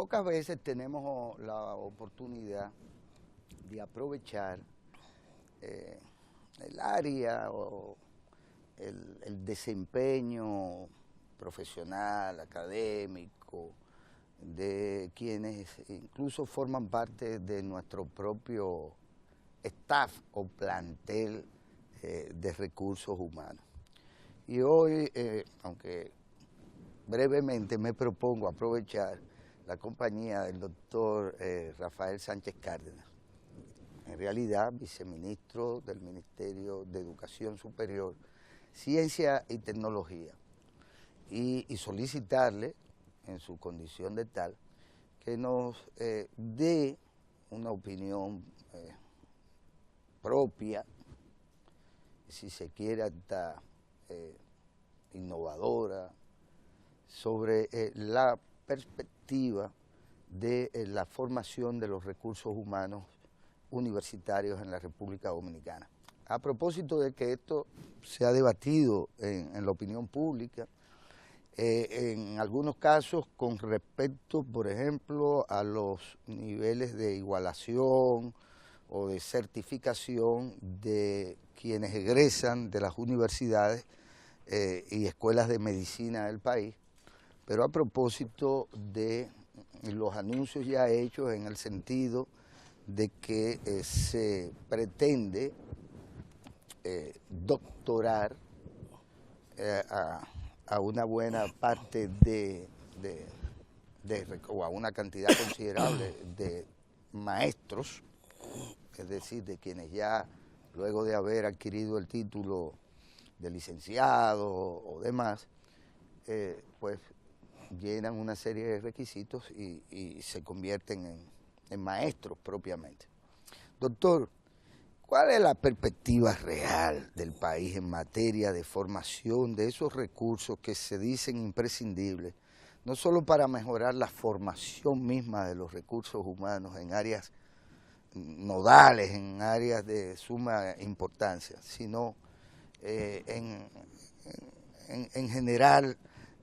pocas veces tenemos la oportunidad de aprovechar el área o el desempeño profesional, académico, de quienes incluso forman parte de nuestro propio staff o plantel de recursos humanos. Y hoy, aunque brevemente me propongo aprovechar la compañía del doctor Rafael Sánchez Cárdenas, en realidad viceministro del Ministerio de Educación Superior, Ciencia y Tecnología, y solicitarle, en su condición de tal, que nos dé una opinión propia, si se quiere hasta innovadora, sobre la perspectiva de la formación de los recursos humanos universitarios en la República Dominicana. A propósito de que esto se ha debatido en la opinión pública, en algunos casos con respecto, por ejemplo, a los niveles de igualación o de certificación de quienes egresan de las universidades y escuelas de medicina del país, pero a propósito de los anuncios ya hechos en el sentido de que se pretende doctorar a una buena parte o a una cantidad considerable de maestros, es decir, de quienes ya luego de haber adquirido el título de licenciado o demás, pues llenan una serie de requisitos y se convierten en maestros propiamente. Doctor, ¿cuál es la perspectiva real del país en materia de formación de esos recursos que se dicen imprescindibles, no solo para mejorar la formación misma de los recursos humanos en áreas nodales, en áreas de suma importancia, sino en general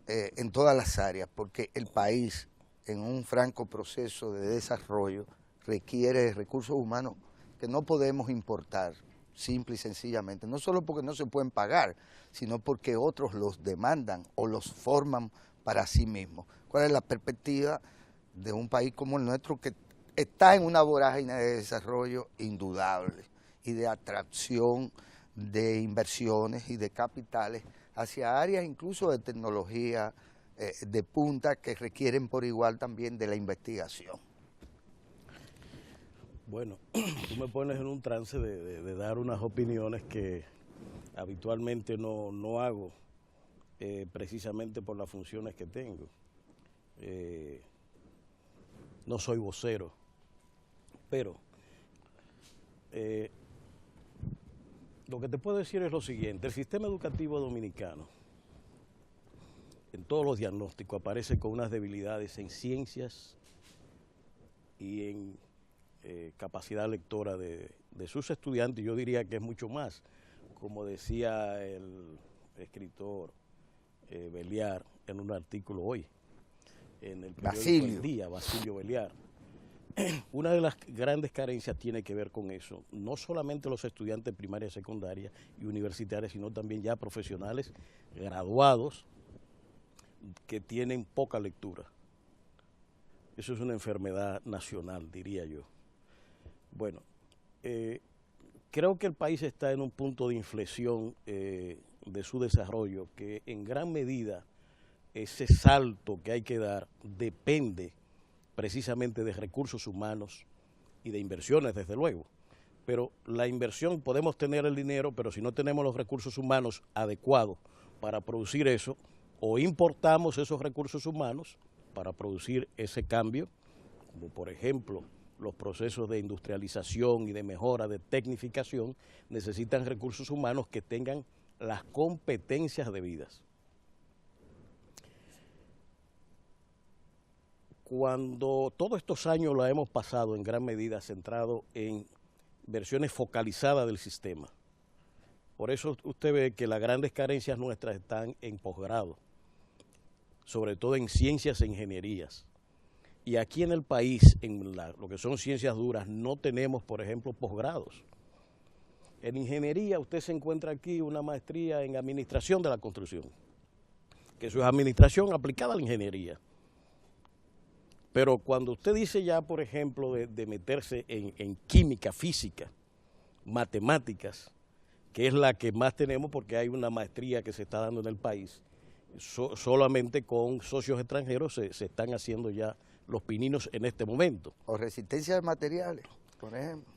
en todas las áreas, porque el país en un franco proceso de desarrollo requiere de recursos humanos que no podemos importar, simple y sencillamente, no solo porque no se pueden pagar, sino porque otros los demandan o los forman para sí mismos. ¿Cuál es la perspectiva de un país como el nuestro que está en una vorágine de desarrollo indudable y de atracción de inversiones y de capitales hacia áreas incluso de tecnología de punta que requieren por igual también de la investigación? Bueno, tú me pones en un trance de dar unas opiniones que habitualmente no hago, precisamente por las funciones que tengo. No soy vocero, pero lo que te puedo decir es lo siguiente: el sistema educativo dominicano, en todos los diagnósticos, aparece con unas debilidades en ciencias y en capacidad lectora de sus estudiantes. Yo diría que es mucho más, como decía el escritor Belliard en un artículo hoy, en el periódico El Día, Basilio Belliard. Una de las grandes carencias tiene que ver con eso, no solamente los estudiantes primaria, secundaria y universitarios, sino también ya profesionales graduados que tienen poca lectura. Eso es una enfermedad nacional, diría yo. Bueno, creo que el país está en un punto de inflexión de su desarrollo, que en gran medida ese salto que hay que dar depende precisamente de recursos humanos y de inversiones, desde luego. Pero la inversión, podemos tener el dinero, pero si no tenemos los recursos humanos adecuados para producir eso, o importamos esos recursos humanos para producir ese cambio, como por ejemplo los procesos de industrialización y de mejora, de tecnificación, necesitan recursos humanos que tengan las competencias debidas. Cuando todos estos años lo hemos pasado en gran medida centrado en versiones focalizadas del sistema, por eso usted ve que las grandes carencias nuestras están en posgrado, sobre todo en ciencias e ingenierías, Y aquí en el país, en lo que son ciencias duras, no tenemos, por ejemplo, posgrados. En ingeniería usted se encuentra aquí una maestría en administración de la construcción, que eso es administración aplicada a la ingeniería. Pero cuando usted dice ya, por ejemplo, de meterse en química, física, matemáticas, que es la que más tenemos porque hay una maestría que se está dando en el país, solamente con socios extranjeros se están haciendo ya los pininos en este momento. O resistencia de materiales, por ejemplo.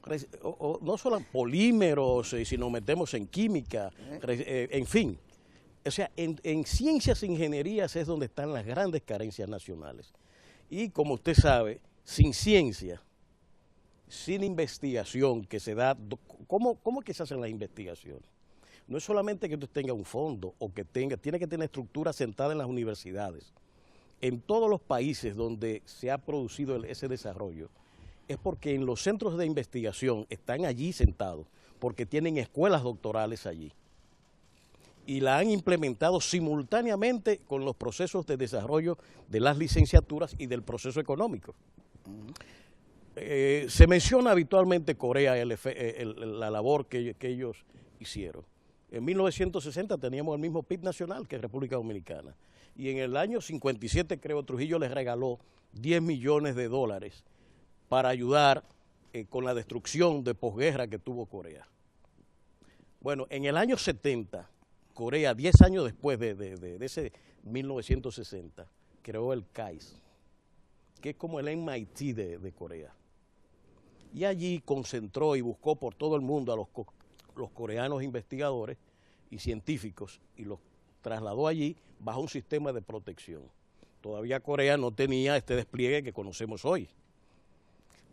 No solo polímeros, sino metemos en química, en fin. O sea, en ciencias e ingenierías es donde están las grandes carencias nacionales. Y como usted sabe, sin ciencia, sin investigación que se da, ¿cómo es que se hacen las investigaciones? No es solamente que usted tenga un fondo o que tiene que tener estructura sentada en las universidades. En todos los países donde se ha producido ese desarrollo, es porque en los centros de investigación están allí sentados, porque tienen escuelas doctorales allí. Y la han implementado simultáneamente con los procesos de desarrollo de las licenciaturas y del proceso económico. Se menciona habitualmente Corea, la labor que ellos hicieron. En 1960 teníamos el mismo PIB nacional que República Dominicana. Y en el año 57, creo, Trujillo les regaló 10 millones de dólares para ayudar con la destrucción de posguerra que tuvo Corea. Bueno, en el año 70, Corea, 10 años después de ese 1960, creó el CAIS, que es como el MIT de Corea. Y allí concentró y buscó por todo el mundo a los coreanos investigadores y científicos y los trasladó allí bajo un sistema de protección. Todavía Corea no tenía este despliegue que conocemos hoy.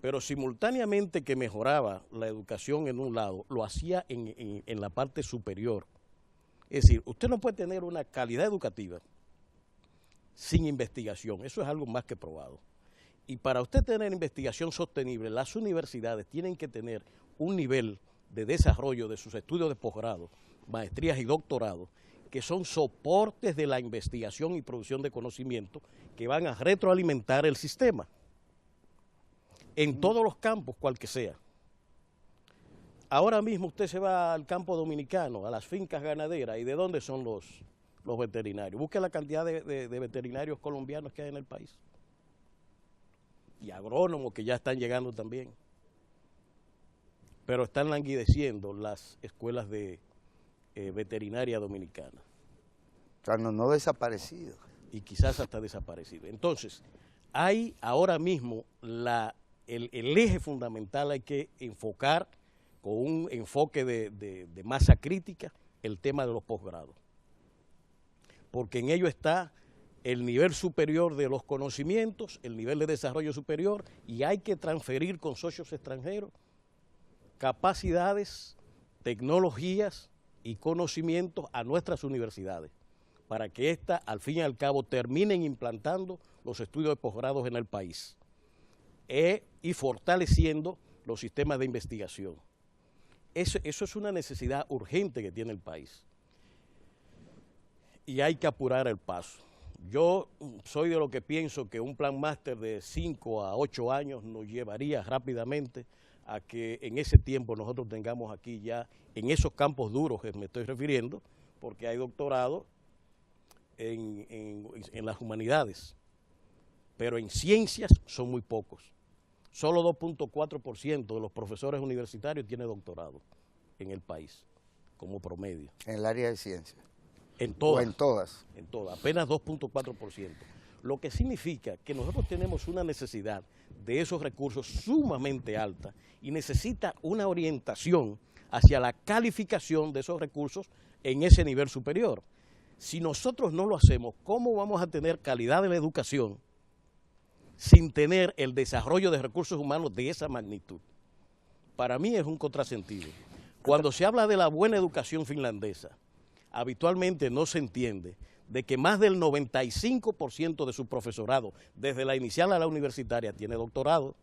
Pero simultáneamente que mejoraba la educación en un lado, lo hacía en la parte superior. Es decir, usted no puede tener una calidad educativa sin investigación, eso es algo más que probado. Y para usted tener investigación sostenible, las universidades tienen que tener un nivel de desarrollo de sus estudios de posgrado, maestrías y doctorados, que son soportes de la investigación y producción de conocimiento que van a retroalimentar el sistema en todos los campos, cual que sea. Ahora mismo usted se va al campo dominicano, a las fincas ganaderas, ¿y de dónde son los veterinarios? Busque la cantidad de veterinarios colombianos que hay en el país. Y agrónomos que ya están llegando también. Pero están languideciendo las escuelas de veterinaria dominicana. O sea, no desaparecido. Y quizás hasta desaparecido. Entonces, hay ahora mismo el eje fundamental, hay que enfocar con un enfoque de masa crítica el tema de los posgrados. Porque en ello está el nivel superior de los conocimientos, el nivel de desarrollo superior, y hay que transferir con socios extranjeros capacidades, tecnologías y conocimientos a nuestras universidades, para que éstas, al fin y al cabo, terminen implantando los estudios de posgrados en el país y fortaleciendo los sistemas de investigación. Eso es una necesidad urgente que tiene el país. Y hay que apurar el paso. Yo soy de lo que pienso que un plan máster de 5 a 8 años nos llevaría rápidamente a que en ese tiempo nosotros tengamos aquí ya, en esos campos duros que me estoy refiriendo, porque hay doctorado en las humanidades, pero en ciencias son muy pocos. Solo 2.4% de los profesores universitarios tiene doctorado en el país, como promedio. En el área de ciencias. En todas. O en todas. En todas, apenas 2.4%. Lo que significa que nosotros tenemos una necesidad de esos recursos sumamente alta y necesita una orientación hacia la calificación de esos recursos en ese nivel superior. Si nosotros no lo hacemos, ¿cómo vamos a tener calidad de la educación sin tener el desarrollo de recursos humanos de esa magnitud? Para mí es un contrasentido. Cuando se habla de la buena educación finlandesa, habitualmente no se entiende de que más del 95% de su profesorado, desde la inicial a la universitaria, tiene doctorado.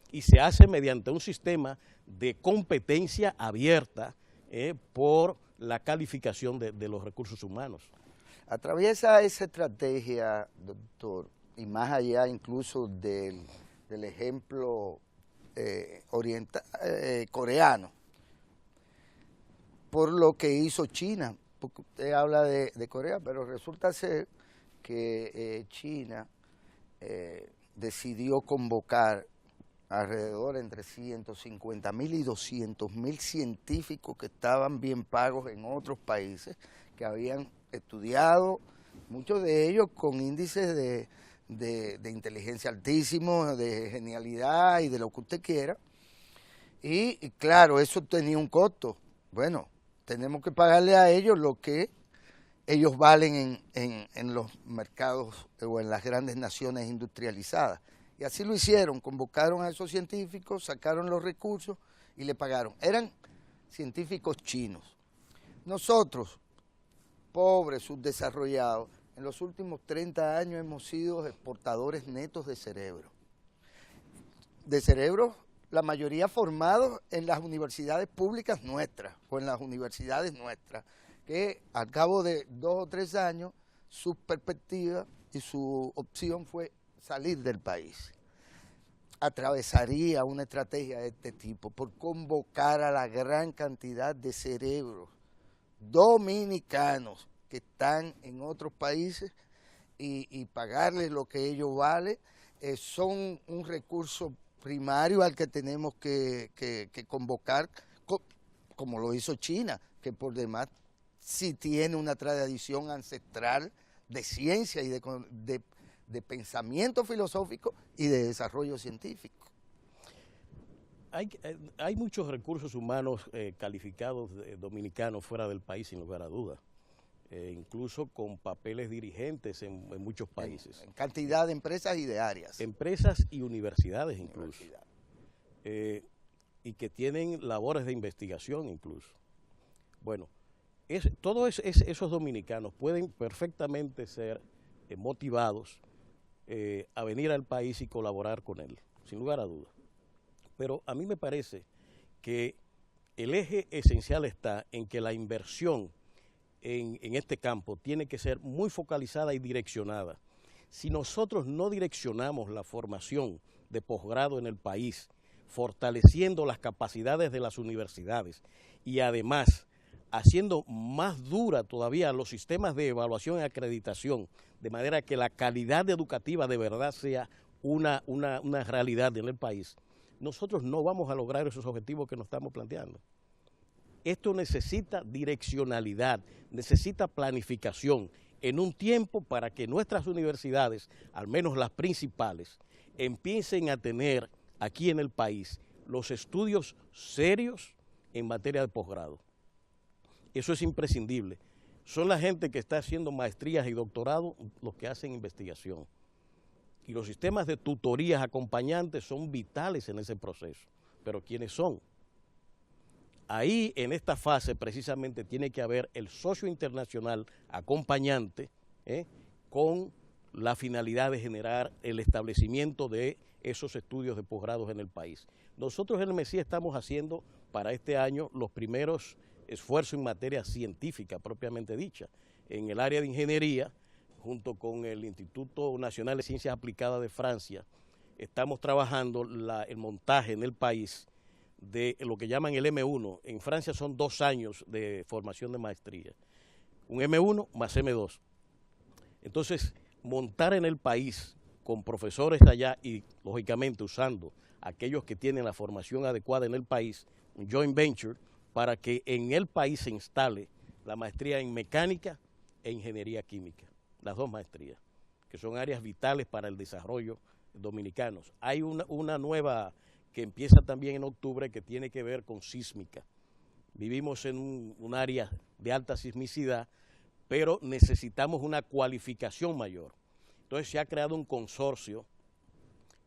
Y se hace mediante un sistema de competencia abierta por la calificación de los recursos humanos. Atraviesa esa estrategia, doctor, y más allá incluso del ejemplo coreano, por lo que hizo China, porque usted habla de Corea, pero resulta ser que China decidió convocar alrededor entre 150.000 y 200.000 científicos que estaban bien pagos en otros países, que habían estudiado, muchos de ellos con índices de inteligencia altísimos, de genialidad y de lo que usted quiera. Y claro, eso tenía un costo. Bueno, tenemos que pagarle a ellos lo que ellos valen en los mercados o en las grandes naciones industrializadas. Y así lo hicieron, convocaron a esos científicos, sacaron los recursos y le pagaron. Eran científicos chinos. Nosotros, pobres, subdesarrollados, en los últimos 30 años hemos sido exportadores netos de cerebro. De cerebros, la mayoría formados en las universidades públicas nuestras, o en las universidades nuestras, que al cabo de 2 o 3 años, su perspectiva y su opción fue salir del país. Atravesaría una estrategia de este tipo por convocar a la gran cantidad de cerebros dominicanos que están en otros países y pagarles lo que ellos valen. Son un recurso primario al que tenemos que convocar, como lo hizo China, que por demás sí tiene una tradición ancestral de ciencia y de pensamiento filosófico y de desarrollo científico. Hay muchos recursos humanos calificados dominicanos fuera del país, sin lugar a dudas, incluso con papeles dirigentes en muchos países. En cantidad de empresas y de áreas. Empresas y universidades incluso. Y que tienen labores de investigación incluso. Bueno, todos esos dominicanos pueden perfectamente ser motivados a venir al país y colaborar con él, sin lugar a dudas. Pero a mí me parece que el eje esencial está en que la inversión en este campo tiene que ser muy focalizada y direccionada. Si nosotros no direccionamos la formación de posgrado en el país, fortaleciendo las capacidades de las universidades y además haciendo más dura todavía los sistemas de evaluación y acreditación, de manera que la calidad educativa de verdad sea una realidad en el país, nosotros no vamos a lograr esos objetivos que nos estamos planteando. Esto necesita direccionalidad, necesita planificación en un tiempo para que nuestras universidades, al menos las principales, empiecen a tener aquí en el país los estudios serios en materia de posgrado. Eso es imprescindible. Son la gente que está haciendo maestrías y doctorados los que hacen investigación. Y los sistemas de tutorías acompañantes son vitales en ese proceso. Pero ¿quiénes son? Ahí, en esta fase, precisamente, tiene que haber el socio internacional acompañante con la finalidad de generar el establecimiento de esos estudios de posgrados en el país. Nosotros en el MESI estamos haciendo para este año los primeros esfuerzos en materia científica, propiamente dicha. En el área de ingeniería, junto con el Instituto Nacional de Ciencias Aplicadas de Francia, estamos trabajando el montaje en el país de lo que llaman el M1. En Francia son 2 años de formación de maestría. Un M1 más M2. Entonces, montar en el país con profesores allá y, lógicamente, usando aquellos que tienen la formación adecuada en el país, un joint venture, para que en el país se instale la maestría en mecánica e ingeniería química, las 2 maestrías, que son áreas vitales para el desarrollo dominicano. Hay una nueva que empieza también en octubre que tiene que ver con sísmica. Vivimos en un área de alta sismicidad, pero necesitamos una cualificación mayor. Entonces se ha creado un consorcio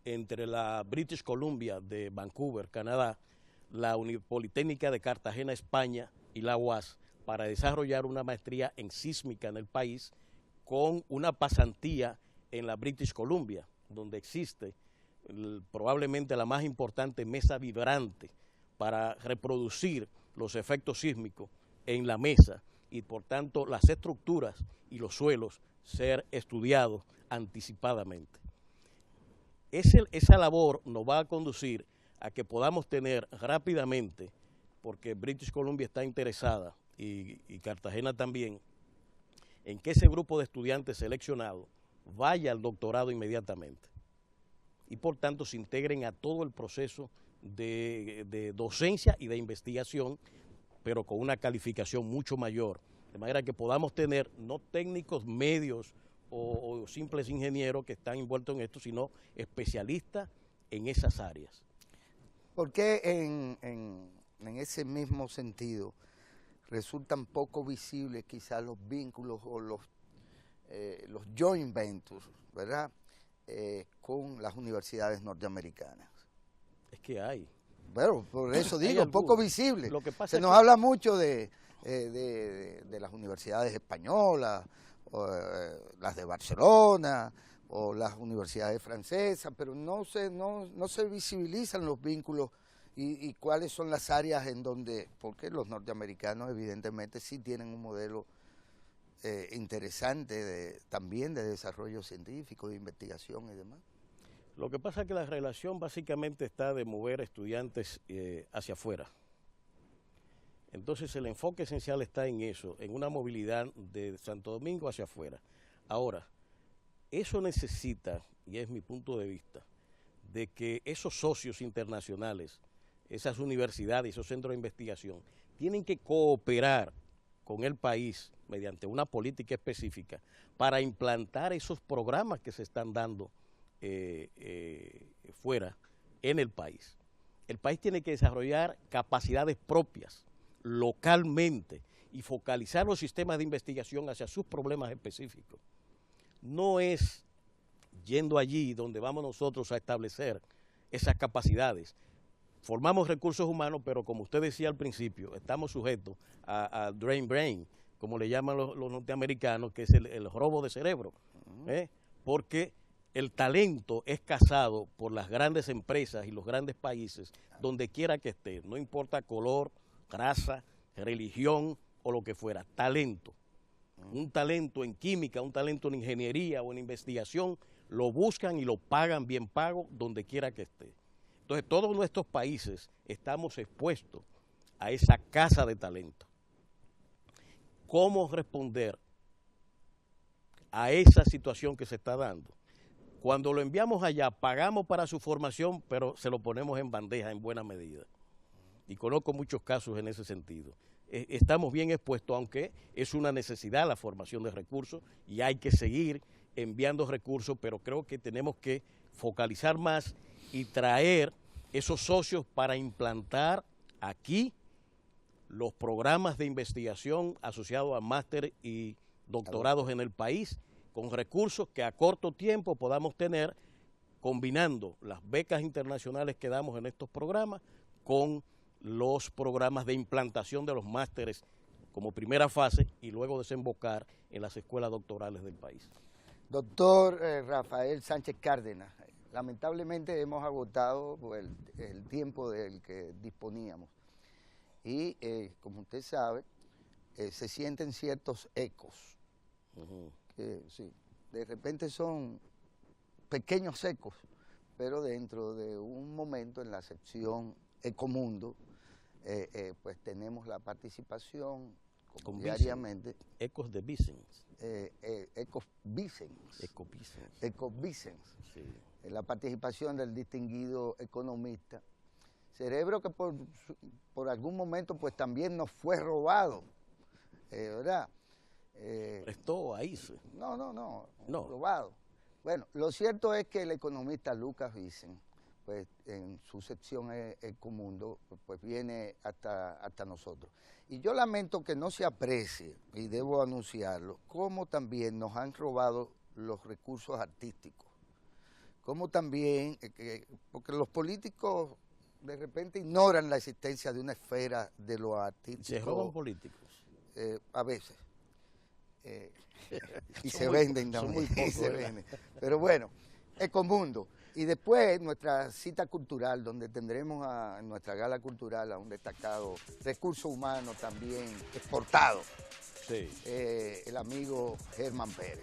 entre la British Columbia de Vancouver, Canadá, la Politécnica de Cartagena, España, y la UAS, para desarrollar una maestría en sísmica en el país con una pasantía en la British Columbia, donde existe probablemente la más importante mesa vibrante para reproducir los efectos sísmicos en la mesa y por tanto las estructuras y los suelos ser estudiados anticipadamente. Esa labor nos va a conducir a que podamos tener rápidamente, porque British Columbia está interesada y Cartagena también, en que ese grupo de estudiantes seleccionados vaya al doctorado inmediatamente y por tanto se integren a todo el proceso de docencia y de investigación, pero con una calificación mucho mayor, de manera que podamos tener no técnicos medios o simples ingenieros que están envueltos en esto, sino especialistas en esas áreas. ¿Por qué en ese mismo sentido resultan poco visibles quizás los vínculos o los joint ventures, ¿verdad?, con las universidades norteamericanas? Es que hay. Bueno, por eso digo, poco visible. Lo que pasa Se nos habla mucho de las universidades españolas, o, las de Barcelona, o las universidades francesas, pero no se visibilizan los vínculos y cuáles son las áreas en donde, porque los norteamericanos evidentemente sí tienen un modelo interesante también de desarrollo científico, de investigación y demás. Lo que pasa es que la relación básicamente está de mover estudiantes hacia afuera. Entonces el enfoque esencial está en eso, en una movilidad de Santo Domingo hacia afuera. Ahora, eso necesita, y es mi punto de vista, de que esos socios internacionales, esas universidades, esos centros de investigación, tienen que cooperar con el país mediante una política específica para implantar esos programas que se están dando fuera en el país. El país tiene que desarrollar capacidades propias, localmente, y focalizar los sistemas de investigación hacia sus problemas específicos. No es yendo allí donde vamos nosotros a establecer esas capacidades. Formamos recursos humanos, pero como usted decía al principio, estamos sujetos a drain brain, como le llaman los norteamericanos, que es el robo de cerebro, porque el talento es cazado por las grandes empresas y los grandes países, donde quiera que esté, no importa color, raza, religión o lo que fuera, talento. Un talento en química, un talento en ingeniería o en investigación, lo buscan y lo pagan bien pago donde quiera que esté. Entonces, todos nuestros países estamos expuestos a esa caza de talento. ¿Cómo responder a esa situación que se está dando? Cuando lo enviamos allá, pagamos para su formación, pero se lo ponemos en bandeja en buena medida. Y conozco muchos casos en ese sentido. Estamos bien expuestos, aunque es una necesidad la formación de recursos y hay que seguir enviando recursos, pero creo que tenemos que focalizar más y traer esos socios para implantar aquí los programas de investigación asociados a máster y doctorados en el país, con recursos que a corto tiempo podamos tener, combinando las becas internacionales que damos en estos programas con los programas de implantación de los másteres como primera fase y luego desembocar en las escuelas doctorales del país. Doctor Rafael Sánchez Cárdenas, lamentablemente hemos agotado el tiempo del que disponíamos y como usted sabe, se sienten ciertos ecos, que sí, de repente son pequeños ecos, pero dentro de un momento en la sección Ecomundo, pues tenemos la participación diariamente. Ecos de Vicens. Ecos Vicens. Eco Vicens. Sí. La participación del distinguido economista. Cerebro que por algún momento pues también nos fue robado, ¿verdad? ¿Prestó a ICE? No, robado. Bueno, lo cierto es que el economista Lucas Vicens, pues en su sección Ecomundo, pues viene hasta nosotros. Y yo lamento que no se aprecie, y debo anunciarlo, cómo también nos han robado los recursos artísticos. Como también, porque los políticos de repente ignoran la existencia de una esfera de lo artístico. ¿Se roban políticos? A veces. Y se venden también. Pero bueno, Ecomundo. Y después nuestra cita cultural, donde tendremos en nuestra gala cultural a un destacado recurso humano también exportado Sí. El amigo Germán Pérez.